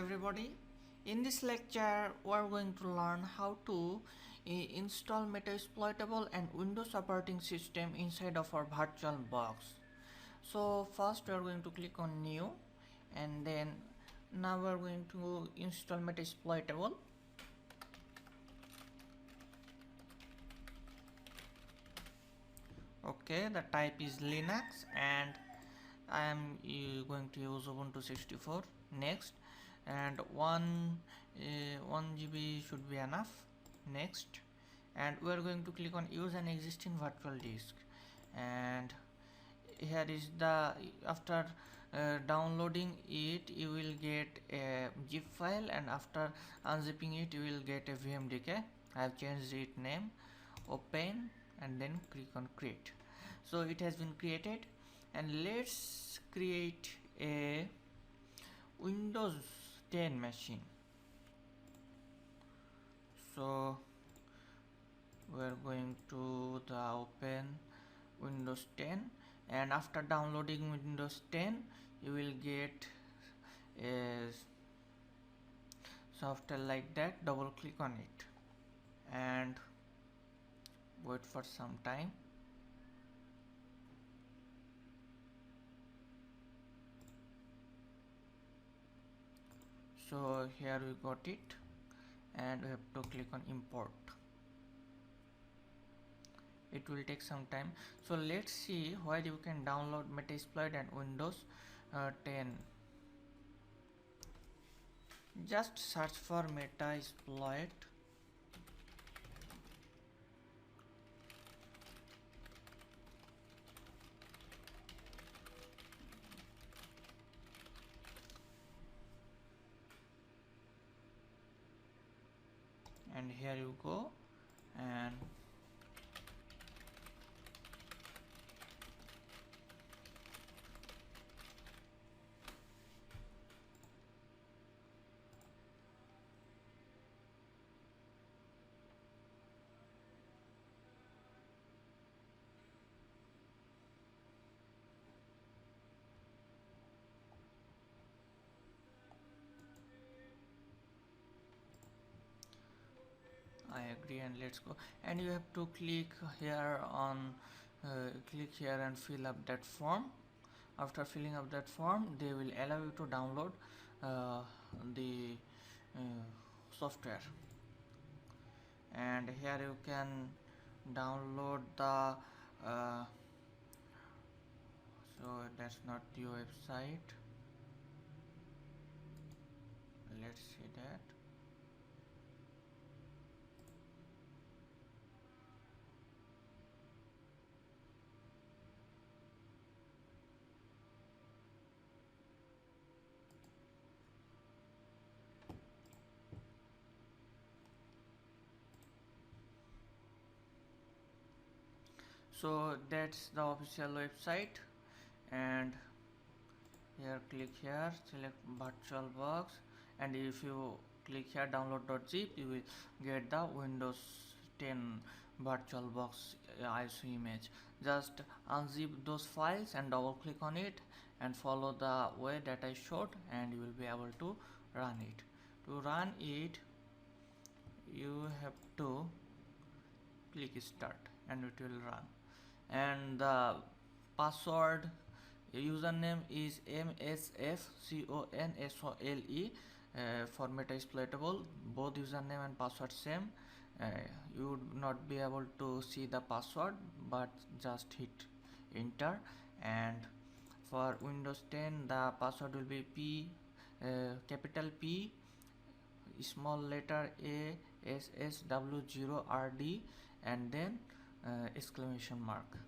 everybody. In this lecture we are going to learn how to install Metasploitable and Windows operating system inside of our VirtualBox. So first we are going to click on new, and then now we are going to install Metasploitable. Okay, the type is Linux and I am going to use Ubuntu 64. Next, and 1 GB should be enough. Next, and we are going to click on use an existing virtual disk, and here is the after downloading it you will get a zip file, and after unzipping it you will get a vmdk. I have changed it name, open, and then click on create. So it has been created, and let's create a Windows 10 machine. So we are going to the open Windows 10, and after downloading Windows 10 you will get a software like that. Double click on it and wait for some time. So here we got it, and we have to click on import. It will take some time. So let's see where you can download Metasploit and Windows 10. Just search for Metasploit. And here you go, and I agree, and let's go. And you have to click here on click here and fill up that form. After filling up that form, they will allow you to download the software, and here you can download the so that's not the website. Let's see that. So that's the official website, and here click here, select VirtualBox, and if you click here download.zip, you will get the Windows 10 VirtualBox ISO image. Just unzip those files and double click on it and follow the way that I showed, and you will be able to run it. To run it, you have to click start and it will run, and the password username is msfconsole. For Metasploitable, both username and password same. You would not be able to see the password, but just hit enter. And for Windows 10 the password will be capital P, small letter A, SSW0RD, and then exclamation mark.